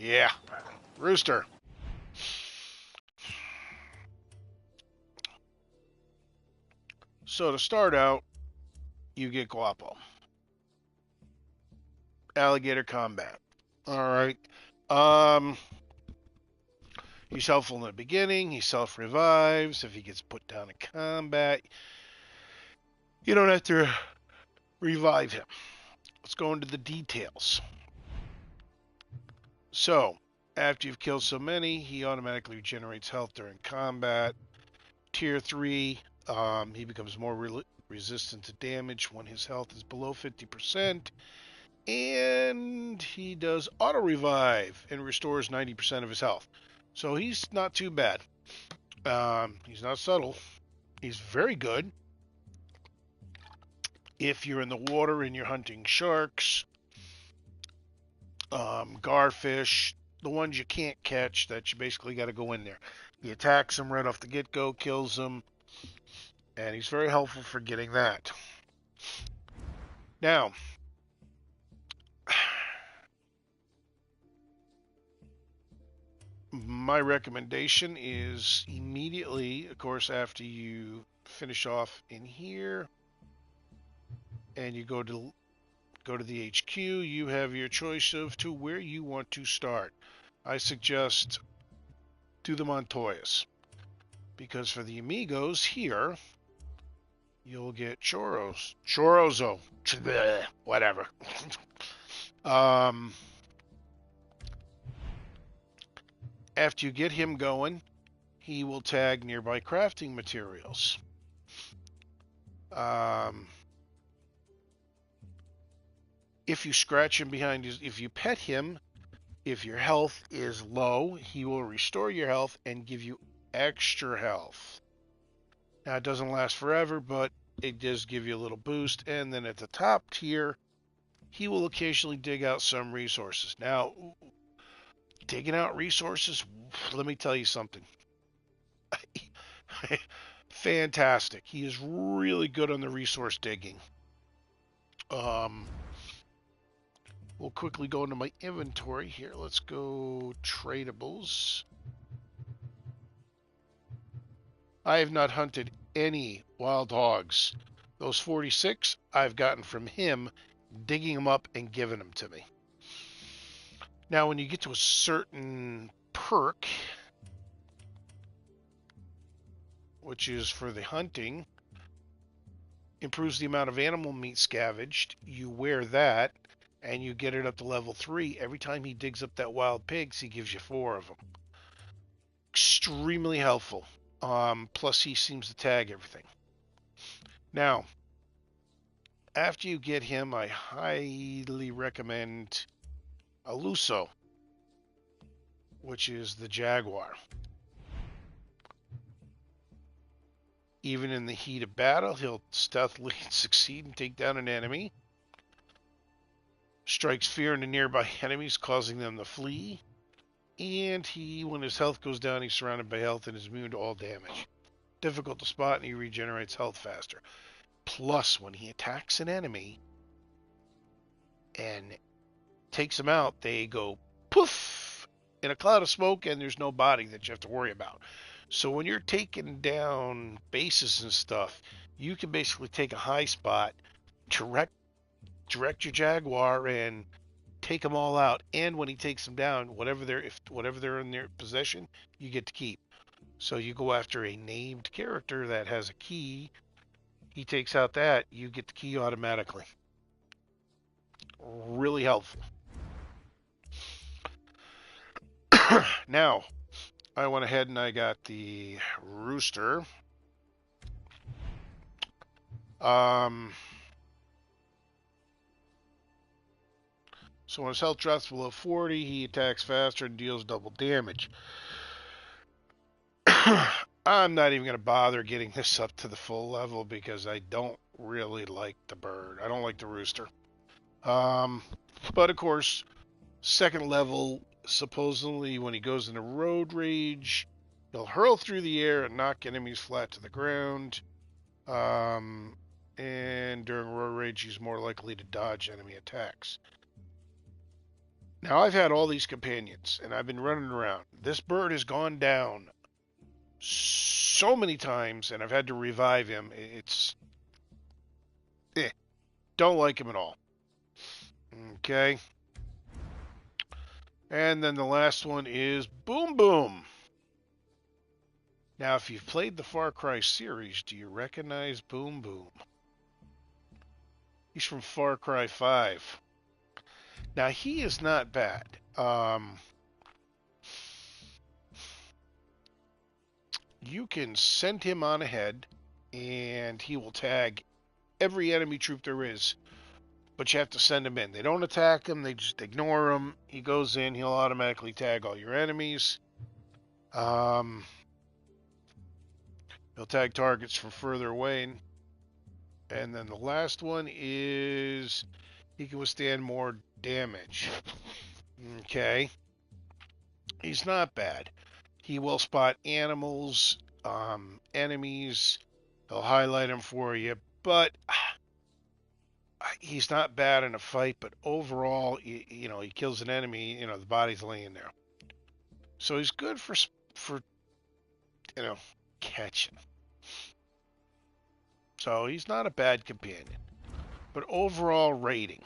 Yeah. Rooster. So to start out, you get Guapo. Alligator combat. Alright. Um he's helpful in the beginning, he self revives. If he gets put down in combat, you don't have to revive him. Let's go into the details. So, after you've killed so many, he automatically regenerates health during combat. Tier 3, he becomes more resistant to damage when his health is below 50%. And he does auto revive and restores 90% of his health. So he's not too bad. He's not subtle. He's very good if you're in the water and you're hunting sharks, garfish, the ones you can't catch that you basically got to go in there. He attacks them right off the get-go, kills them, and he's very helpful for getting that. Now, my recommendation is immediately, of course, after you finish off in here and you go to the HQ, you have your choice of to where you want to start. I suggest do the Montoyas, because for the Amigos here, you'll get Chorozo, whatever. After you get him going, he will tag nearby crafting materials. If you scratch him behind if you pet him, if your health is low, he will restore your health and give you extra health. Now, it doesn't last forever, but it does give you a little boost. And then at the top tier, he will occasionally dig out some resources. Now, digging out resources, let me tell you something. Fantastic. He is really good on the resource digging. We'll quickly go into my inventory here. Let's go tradables. I have not hunted any wild hogs. Those 46 I've gotten from him, digging them up and giving them to me. Now, when you get to a certain perk, which is for the hunting, improves the amount of animal meat scavenged. You wear that, and you get it up to level 3. Every time he digs up that wild pigs, he gives you 4 of them. Extremely helpful. Plus, he seems to tag everything. Now, after you get him, I highly recommend Aluso, which is the Jaguar. Even in the heat of battle, he'll stealthily succeed and take down an enemy. Strikes fear into nearby enemies, causing them to flee. And when his health goes down, he's surrounded by health and is immune to all damage. Difficult to spot, and he regenerates health faster. Plus, when he attacks an enemy and takes them out, they go poof in a cloud of smoke, and there's no body that you have to worry about. So when you're taking down bases and stuff, you can basically take a high spot, direct your Jaguar, and take them all out. And when he takes them down, whatever they're in their possession, you get to keep. So you go after a named character that has a key. He takes out that, you get the key automatically. Really helpful. Now, I went ahead and I got the Rooster. So when his health drops below 40, he attacks faster and deals double damage. I'm not even going to bother getting this up to the full level because I don't really like the bird. I don't like the Rooster. But of course, second level, supposedly when he goes into road rage, he'll hurl through the air and knock enemies flat to the ground. And during road rage, he's more likely to dodge enemy attacks. Now, I've had all these companions, and I've been running around. This bird has gone down so many times, and I've had to revive him. It's... don't like him at all. Okay. And then the last one is Boom Boom. Now, if you've played the Far Cry series, do you recognize Boom Boom? He's from Far Cry 5. Now, he is not bad. You can send him on ahead, and he will tag every enemy troop there is, but you have to send him in. They don't attack him, they just ignore him. He goes in, he'll automatically tag all your enemies. He'll tag targets from further away. And then the last one is he can withstand more damage. Okay. He's not bad. He will spot animals, enemies. He'll highlight them for you. But he's not bad in a fight. But overall, he kills an enemy. The body's laying there. So he's good for catching. So he's not a bad companion. But overall rating.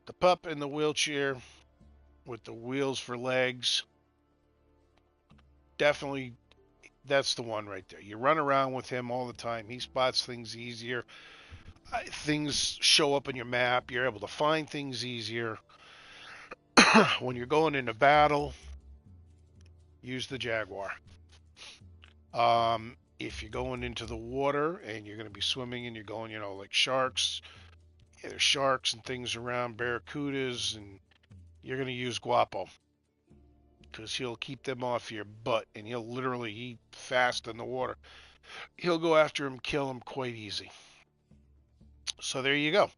The pup in the wheelchair with the wheels for legs. Definitely, that's the one right there. You run around with him all the time. He spots things easier. Things show up in your map. You're able to find things easier. When you're going into battle, use the Jaguar. If you're going into the water and you're going to be swimming and you're going, like sharks, there's sharks and things around, barracudas, and you're going to use Guapo. Because he'll keep them off your butt, and he's fast in the water. He'll go after him, kill him quite easy. So there you go.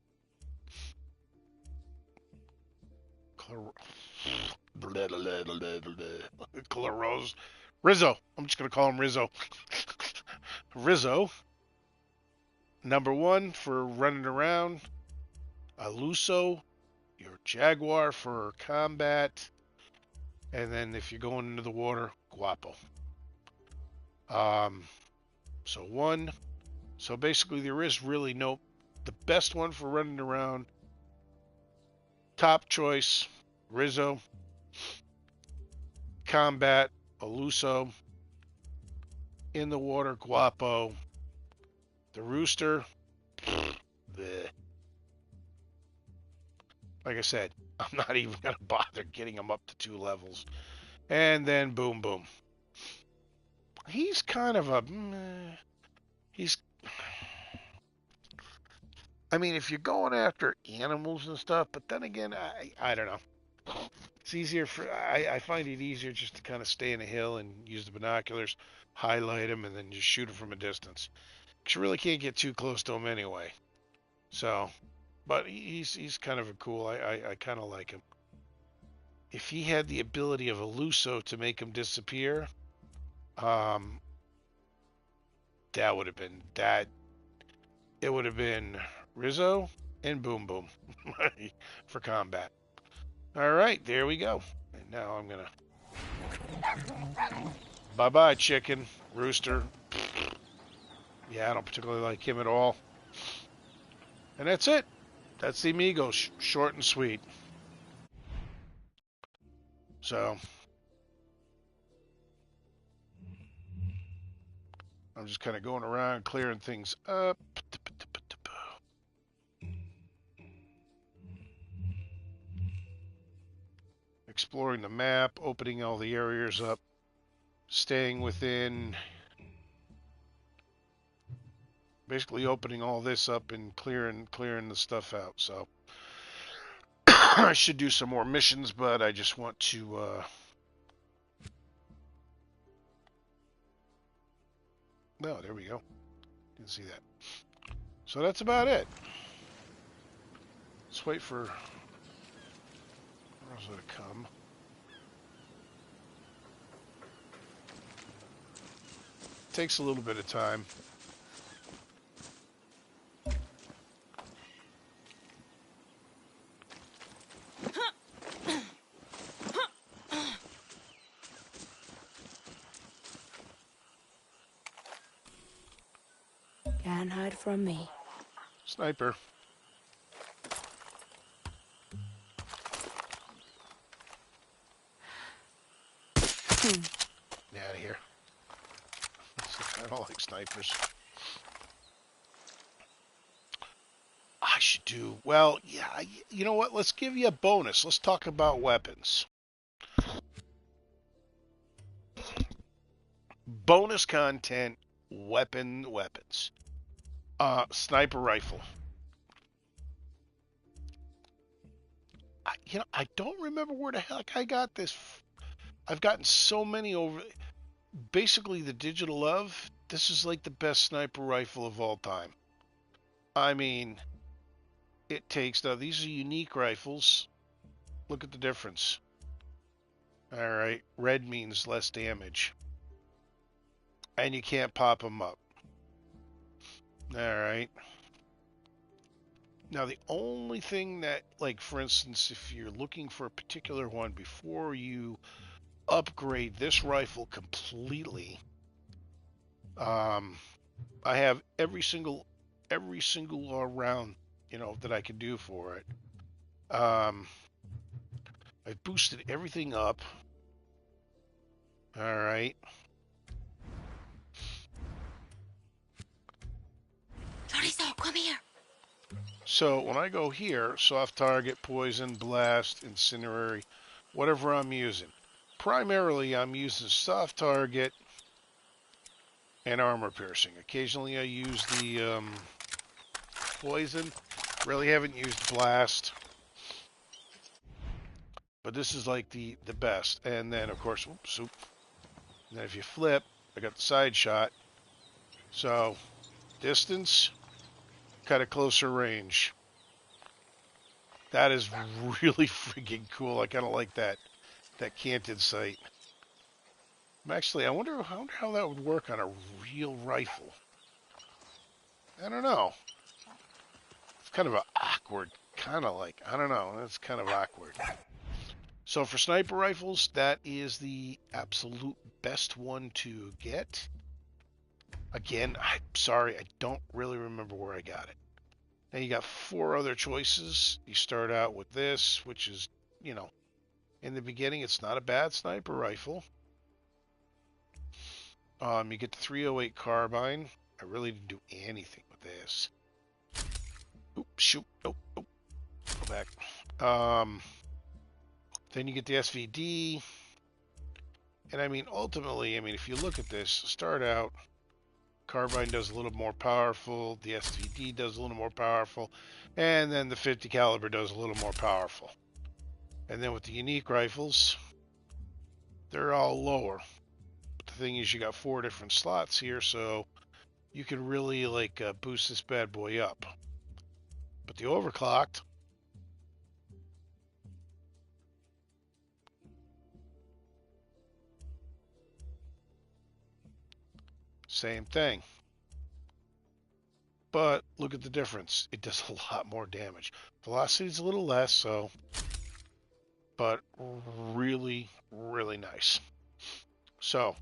Rizzo. I'm just going to call him Rizzo. Rizzo. Number 1 for running around. Aluso, your Jaguar for combat. And then if you're going into the water, Guapo. So 1. So basically there is really the best one for running around. Top choice, Rizzo. Combat, Aluso. In the water, Guapo. The Rooster, bleh. Like I said, I'm not even going to bother getting him up to 2 levels. And then Boom Boom. He's kind of if you're going after animals and stuff, but then again, I don't know. It's easier I find it easier just to kind of stay in a hill and use the binoculars, highlight him, and then just shoot him from a distance. Because you really can't get too close to him anyway. So, but he's kind of a cool, I kind of like him. If he had the ability of Eluso to make him disappear, that would have been that. It would have been Rizzo and Boom Boom for combat. All right, there we go. And now I'm gonna bye-bye, chicken, rooster. Yeah, I don't particularly like him at all. And that's it. That's the Amigo, short and sweet. So I'm just kind of going around clearing things up. Exploring the map, opening all the areas up, staying within, basically opening all this up and clearing the stuff out. So I should do some more missions, but I just want to no, there we go. Didn't see that. So that's about it. Let's wait for Rosa to come. Takes a little bit of time. from me? Sniper. Get out of here. I don't like snipers. I should do well. Yeah, you know what? Let's give you a bonus. Let's talk about weapons. Bonus content. Weapons. Sniper rifle. I don't remember where the heck I got this. I've gotten so many over. Basically, the Digital Love. This is like the best sniper rifle of all time. I mean, it takes. Now, these are unique rifles. Look at the difference. All right. Red means less damage. And you can't pop them up. All right. Now, the only thing that, like, for instance, if you're looking for a particular one before you upgrade this rifle completely, I have every single round, that I can do for it. I've boosted everything up. All right. Chorizo, come here. So when I go here, soft target, poison, blast, incinerary, whatever I'm using. Primarily, I'm using soft target and armor piercing. Occasionally, I use the poison. Really haven't used blast, but this is like the best. And then, of course, and then if you flip, I got the side shot. So distance, kind of closer range. That is really freaking cool. I kind of like that canted sight. Actually, I wonder how that would work on a real rifle. I don't know. It's kind of awkward. I don't know. That's kind of awkward. So for sniper rifles, that is the absolute best one to get. Again, I'm sorry, I don't really remember where I got it. Now you got 4 other choices. You start out with this, which is, in the beginning, it's not a bad sniper rifle. You get the 308 carbine. I really didn't do anything with this. Oop, shoot. Nope. Go back. Then you get the SVD. And I mean, ultimately, if you look at this, start out, carbine does a little more powerful, the SVD does a little more powerful, and then the 50 caliber does a little more powerful. And then with the unique rifles, they're all lower. But the thing is, you got 4 different slots here, so you can really boost this bad boy up. But the overclocked, same thing. But look at the difference. It does a lot more damage. Velocity is a little less, so, but really, really nice. So,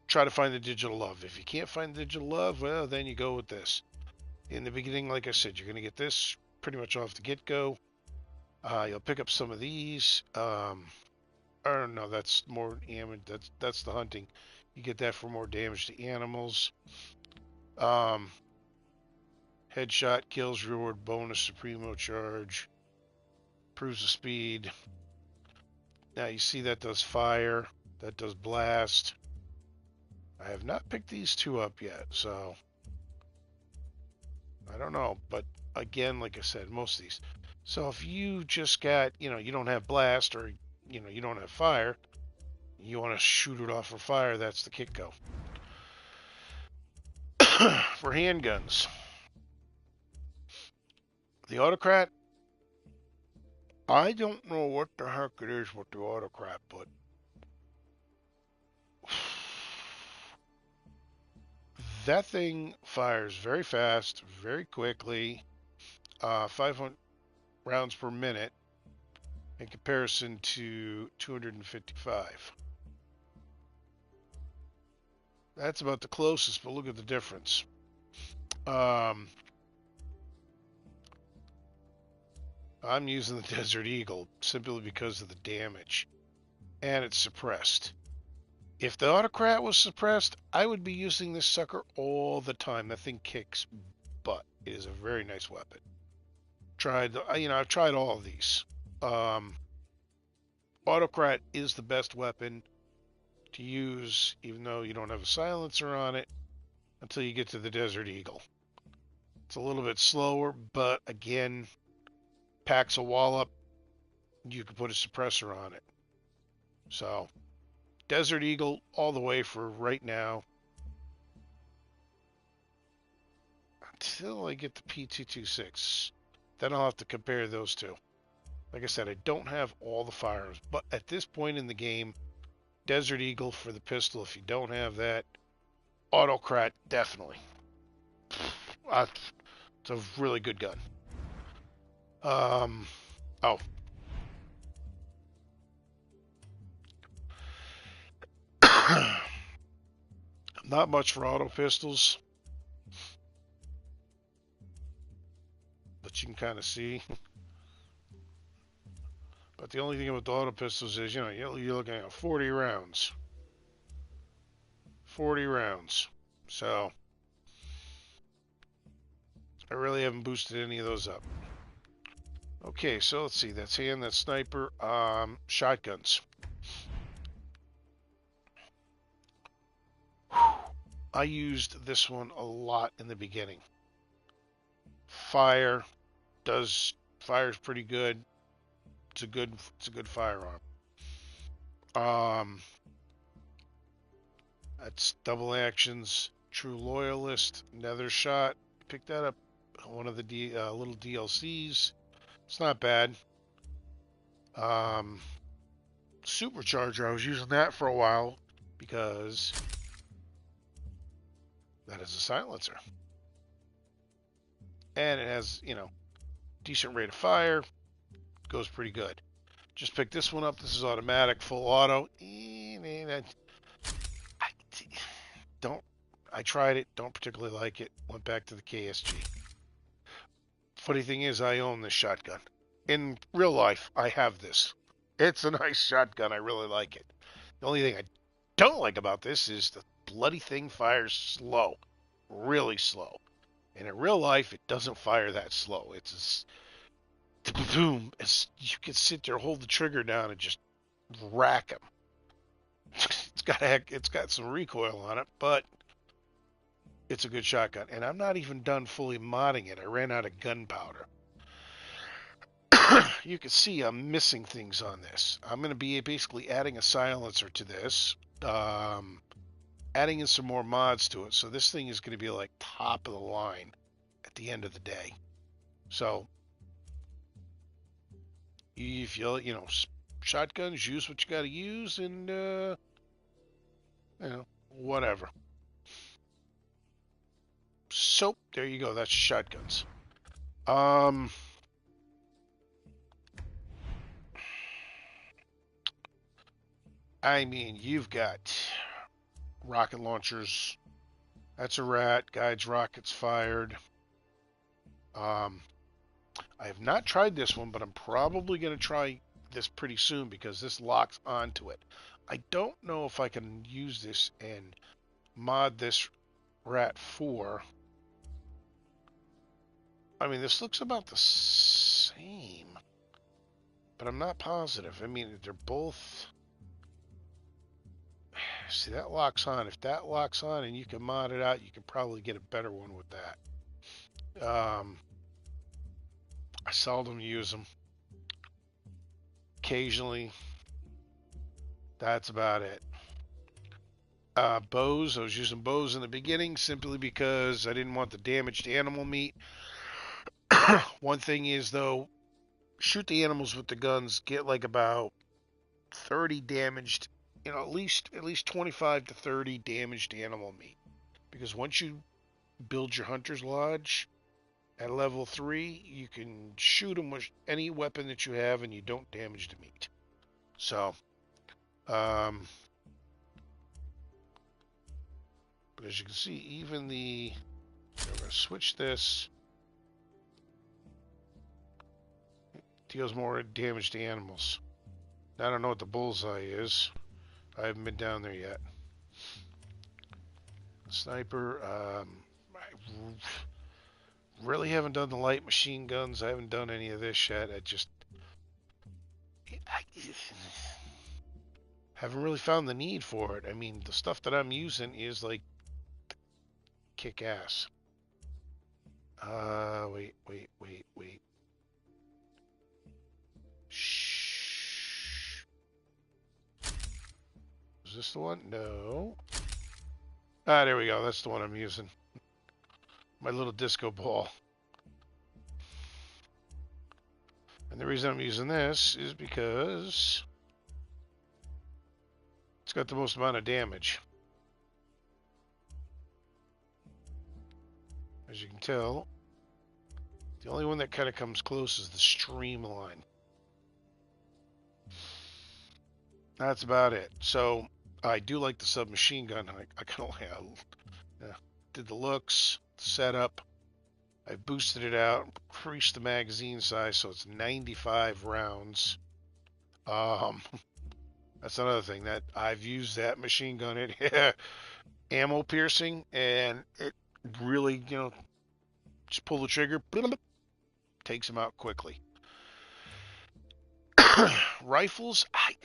try to find the Digital Love. If you can't find the Digital Love, well, then you go with this. In the beginning, like I said, you're going to get this pretty much off the get-go. You'll pick up some of these. Or no, that's more damage. That's the hunting. You get that for more damage to animals. Headshot, kills, reward, bonus, supremo charge. Improves the speed. Now you see that does fire. That does blast. I have not picked these 2 up yet, so I don't know. But again, like I said, most of these. So if you just got, you don't have blast or, you don't have fire, you want to shoot it off for fire, that's the Kitco. For handguns, the Autocrat, I don't know what the heck it is with the Autocrat, but that thing fires very fast, very quickly, 500 rounds per minute in comparison to 255. That's about the closest, but look at the difference. Um, I'm using the Desert Eagle simply because of the damage, and it's suppressed. If the Autocrat was suppressed, I would be using this sucker all the time. That thing kicks butt. It is a very nice weapon. I've tried all of these. Um, Autocrat is the best weapon to use, even though you don't have a silencer on it, until you get to the Desert Eagle. It's a little bit slower, but again, packs a wallop. You can put a suppressor on it. So, Desert Eagle all the way for right now until I get the P226. Then I'll have to compare those two. Like I said, I don't have all the firearms, but at this point in the game, Desert Eagle for the pistol. If you don't have that, Autocrat definitely. It's a really good gun. Oh, not much for auto pistols, but you can kind of see. But the only thing with the auto pistols is, you're looking at 40 rounds. 40 rounds. So, I really haven't boosted any of those up. Okay, so let's see. That's hand, that's sniper. Shotguns. I used this one a lot in the beginning. Fires pretty good. It's a good firearm. That's double actions. True Loyalist, Nether Shot. Picked that up one of the little DLCs. It's not bad. Supercharger, I was using that for a while because that is a silencer. And it has, decent rate of fire. Goes pretty good. Just picked this one up. This is automatic, full auto. I tried it, don't particularly like it. Went back to the KSG. Funny thing is, I own this shotgun. In real life, I have this. It's a nice shotgun. I really like it. The only thing I don't like about this is the bloody thing fires slow. Really slow. And in real life, it doesn't fire that slow. It's boom. You can sit there, hold the trigger down, and just rack them. It's got some recoil on it, but it's a good shotgun. And I'm not even done fully modding it. I ran out of gunpowder. You can see I'm missing things on this. I'm going to be basically adding a silencer to this, adding in some more mods to it. So this thing is going to be like top of the line at the end of the day. So if shotguns, use what you got to use, and whatever. So there you go. That's shotguns. I mean, you've got rocket launchers. That's a rat. Guides rockets fired. I have not tried this one, but I'm probably going to try this pretty soon because this locks onto it. I don't know if I can use this and mod this rat 4. I mean, this looks about the same, but I'm not positive. I mean, they're both... See, that locks on. If that locks on and you can mod it out, you can probably get a better one with that. I seldom use them. Occasionally. That's about it. Bows. I was using bows in the beginning simply because I didn't want the damaged animal meat. One thing is, though, shoot the animals with the guns, get like about 30 damaged, at least 25 to 30 damaged animal meat. Because once you build your hunter's lodge at level 3, you can shoot them with any weapon that you have and you don't damage the meat. So, but as you can see, even the We're going to switch this. Deals more damage to animals. I don't know what the bullseye is. I haven't been down there yet. Sniper. I really haven't done the light machine guns. I haven't done any of this yet. I haven't really found the need for it. I mean, the stuff that I'm using is like kick ass. Wait. Shh. Is this the one? No. Ah, there we go. That's the one I'm using. My little disco ball. And the reason I'm using this is because it's got the most amount of damage. As you can tell, the only one that kind of comes close is the streamline. That's about it. So I do like the submachine gun. I kind of did the looks, the setup. I boosted it out, increased the magazine size so it's 95 rounds. That's another thing that I've used that machine gun. It ammo piercing, and it really, just pull the trigger, takes them out quickly. Rifles, I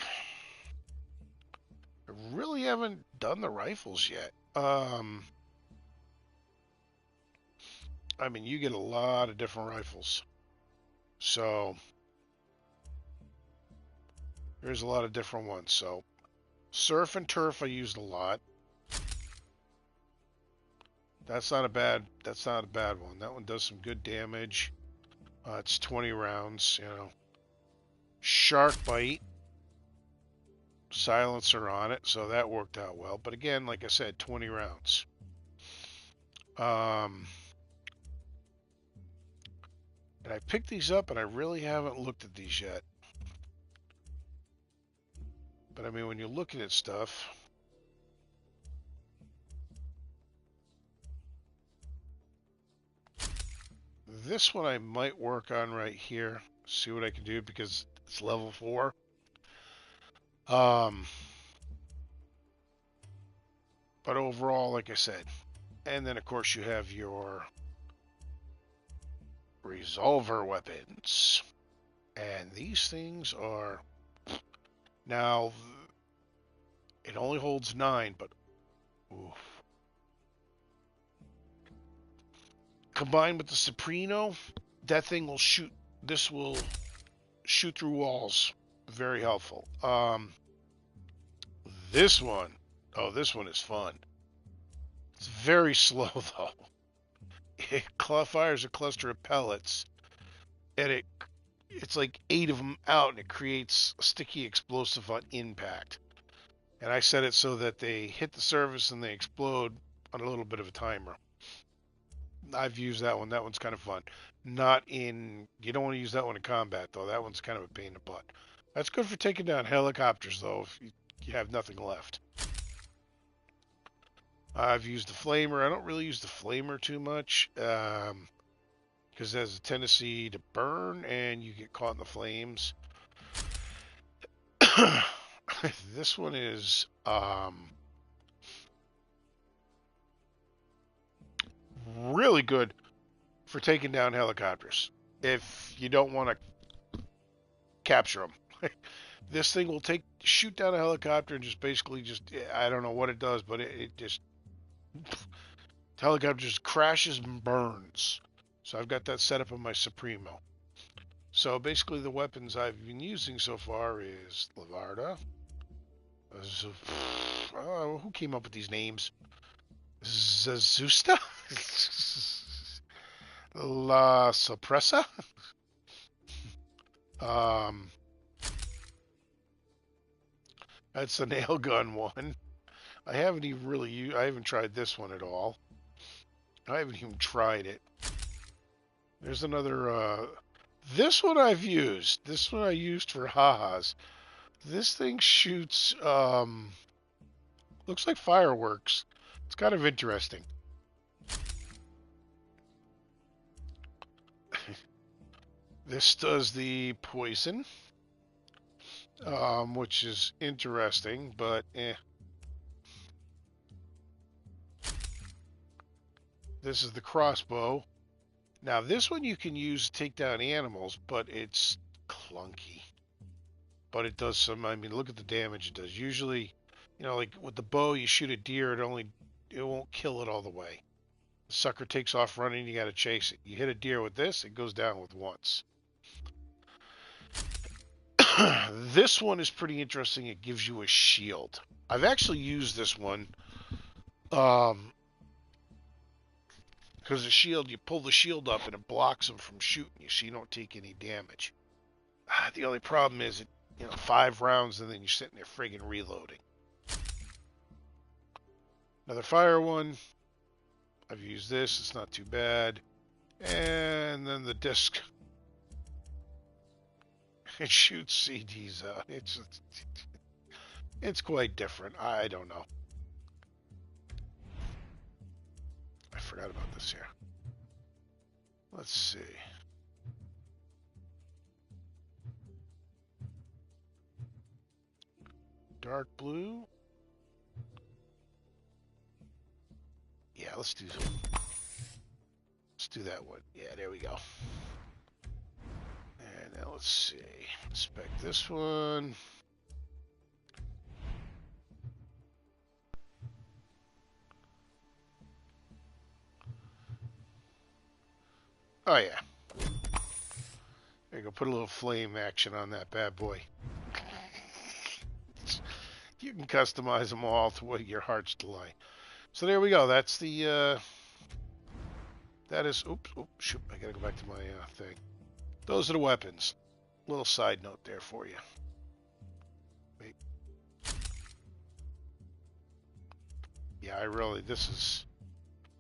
really haven't done the rifles yet. I mean, you get a lot of different rifles. So, there's a lot of different ones. So, surf and turf I used a lot. That's not a bad one. That one does some good damage. It's 20 rounds, Shark bite, silencer on it, so that worked out well. But again, like I said, 20 rounds. And I picked these up, and I really haven't looked at these yet. But I mean, when you're looking at stuff, this one I might work on right here. See what I can do because it's level 4. But overall, like I said, and then of course you have your resolver weapons. And these things are, now, it only holds 9, but oof. Combined with the Soprano, that thing will shoot, this will shoot through walls. Very helpful. This one is fun. It's very slow though. It fires a cluster of pellets, and it's like 8 of them out, and it creates a sticky explosive on impact. And I set it so that they hit the surface and they explode on a little bit of a timer. I've used that one. That one's kind of fun. You don't want to use that one in combat though. That one's kind of a pain in the butt. That's good for taking down helicopters though, if you have nothing left. I've used the flamer. I don't really use the flamer too much because it has a tendency to burn and you get caught in the flames. This one is really good for taking down helicopters if you don't want to capture them. This thing will shoot down a helicopter and just basically I don't know what it does, but it just the helicopter just crashes and burns. So I've got that set up on my Supremo. So basically the weapons I've been using so far is Lavarda. Who came up with these names? Zazusta? La Suppressa? That's the nail gun one. I haven't tried this one at all. I haven't even tried it. There's another, this one I've used. This one I used for ha-has. This thing shoots, looks like fireworks. It's kind of interesting. This does the poison, which is interesting, but eh. This is the crossbow. Now, this one you can use to take down animals, but it's clunky. But it does some, I mean, look at the damage it does. Usually, like with the bow, you shoot a deer, it won't kill it all the way. The sucker takes off running, you gotta chase it. You hit a deer with this, it goes down with once. This one is pretty interesting. It gives you a shield. I've actually used this one. Because the shield, you pull the shield up and it blocks them from shooting you, so you don't take any damage. The only problem is, 5 rounds and then you're sitting there friggin' reloading. Another fire one. I've used this. It's not too bad. And then the disc. It shoots CDs out. It's quite different. I don't know. I forgot about this here. Let's see. Dark blue. Yeah, let's do that one. Yeah, there we go. And now let's see. Inspect this one. Oh yeah. There you go. Put a little flame action on that bad boy. You can customize them all to what your heart's delight. So there we go. That's the. That is. Oops. Shoot. I gotta go back to my thing. Those are the weapons. Little side note there for you. Wait. Yeah, I really. This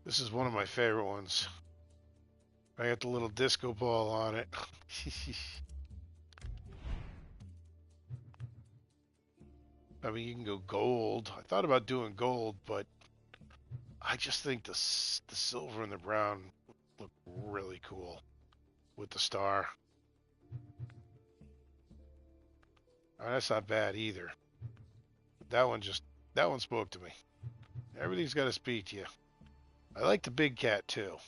is one of my favorite ones. I got the little disco ball on it. I mean, you can go gold. I thought about doing gold, but I just think the silver and the brown look really cool with the star. That's not bad either. That one spoke to me. Everything's got to speak to you. I like the big cat too.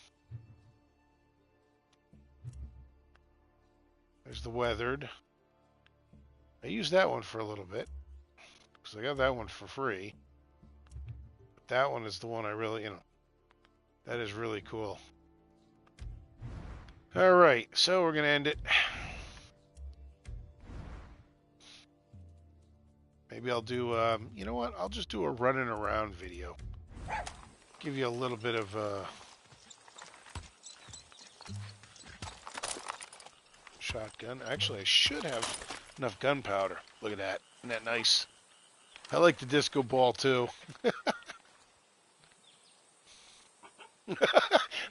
There's the weathered. I used that one for a little bit because I got that one for free. But that one is the one I really, that is really cool. All right, so we're gonna end it. Maybe I'll do, you know what? I'll just do a running around video. Give you a little bit of shotgun. Actually, I should have enough gunpowder. Look at that. Isn't that nice? I like the disco ball too.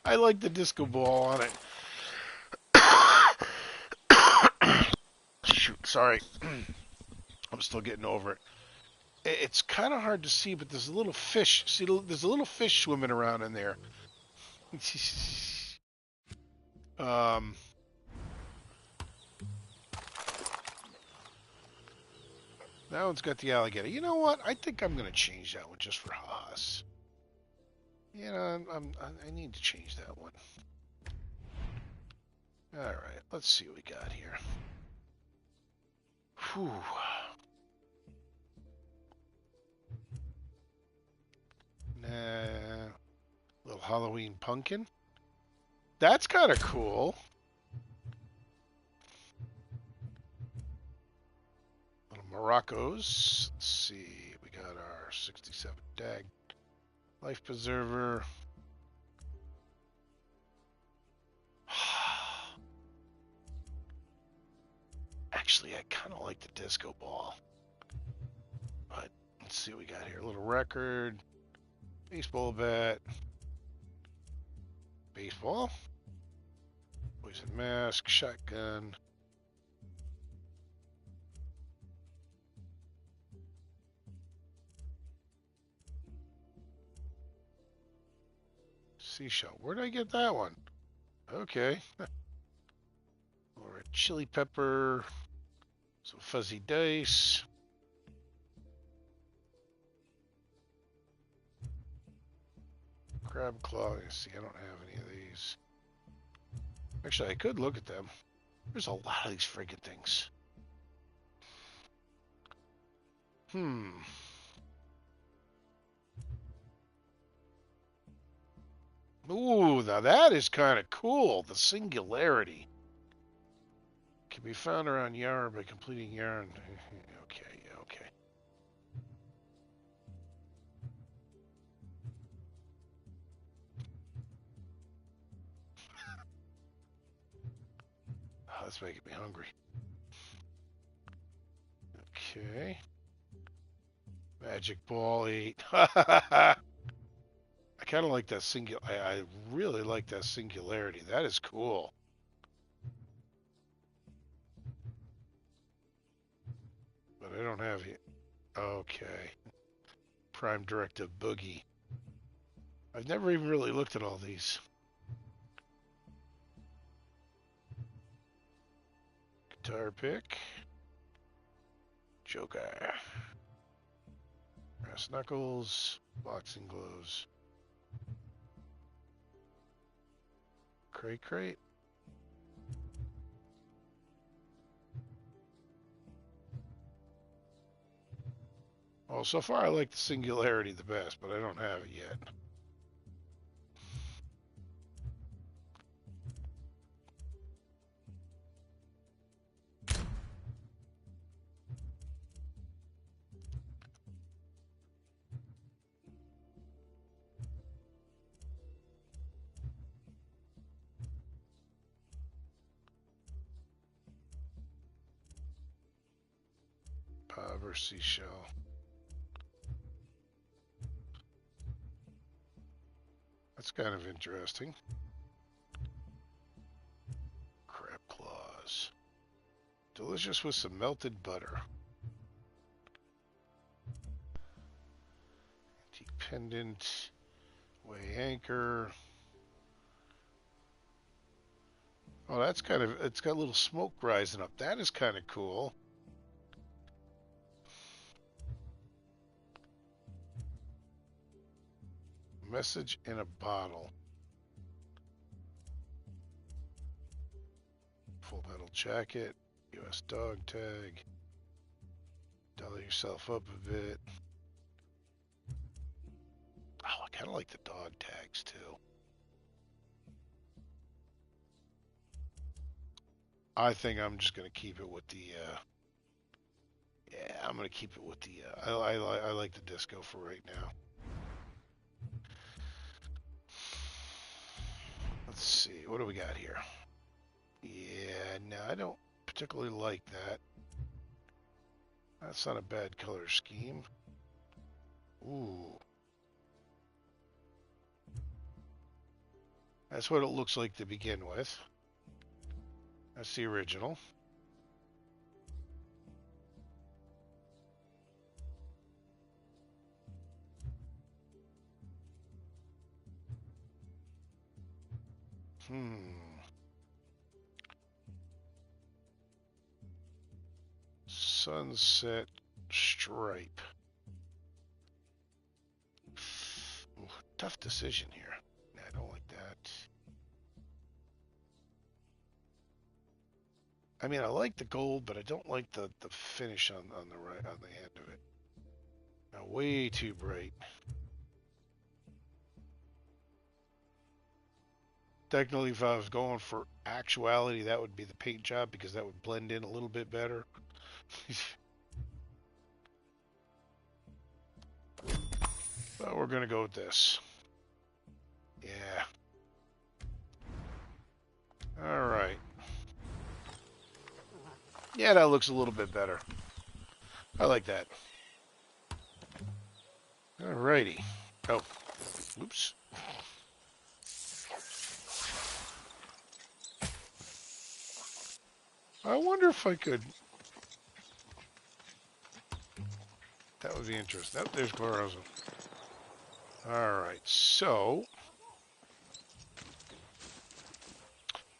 I like the disco ball on it. Shoot, sorry. I'm still getting over it. It's kind of hard to see, but there's a little fish. See, there's a little fish swimming around in there. That one's got the alligator. You know what? I think I'm going to change that one just for Haas. I need to change that one. All right, let's see what we got here. Whew. Nah, little Halloween pumpkin. That's kind of cool. Little Moroccos. Let's see. We got our 67 dag life preserver. Actually, I kind of like the disco ball. But let's see what we got here. A little record. Baseball bat. Baseball. Poison mask. Shotgun. Seashell. Where did I get that one? Okay. chili pepper, some fuzzy dice. Crab claw. Let's see, I don't have any of these. Actually, I could look at them. There's a lot of these friggin' things. Ooh, now that is kind of cool. The singularity can be found around yarn by completing yarn. Okay, okay. Oh, that's making me hungry. Okay. Magic ball 8. I kind of like that I really like that singularity. That is cool. But I don't have it. Okay. Prime Directive Boogie. I've never even really looked at all these. Guitar pick. Joker. Brass knuckles. Boxing gloves. Crate. Well, so far I like the singularity the best, but I don't have it yet. Pave seashell. That's kind of interesting. Crab claws. Delicious with some melted butter. Antique pendant. Way anchor. Oh, that's kind of, it's got a little smoke rising up. That is kind of cool. Message in a bottle. Full metal jacket. US dog tag. Dollar yourself up a bit. Oh, I kind of like the dog tags too. I think I'm just going to keep it with the, yeah, I'm going to keep it with the, I like the disco for right now. Let's see, what do we got here? Yeah, no, I don't particularly like that. That's not a bad color scheme. Ooh. That's what it looks like to begin with. That's the original. Sunset stripe. Ooh, tough decision here. I don't like that. I mean, I like the gold, but I don't like the finish on the right on the end of it. Now, way too bright. Technically, if I was going for actuality, that would be the paint job because that would blend in a little bit better. But we're gonna go with this. Yeah. All right. Yeah, that looks a little bit better. I like that. Alrighty. Oh, oops. I wonder if I could. That would be interesting. Oh, there's Glorosa. Alright, so.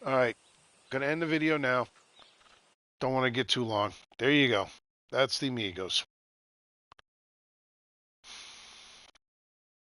Alright, gonna end the video now. Don't want to get too long. There you go. That's the Amigos.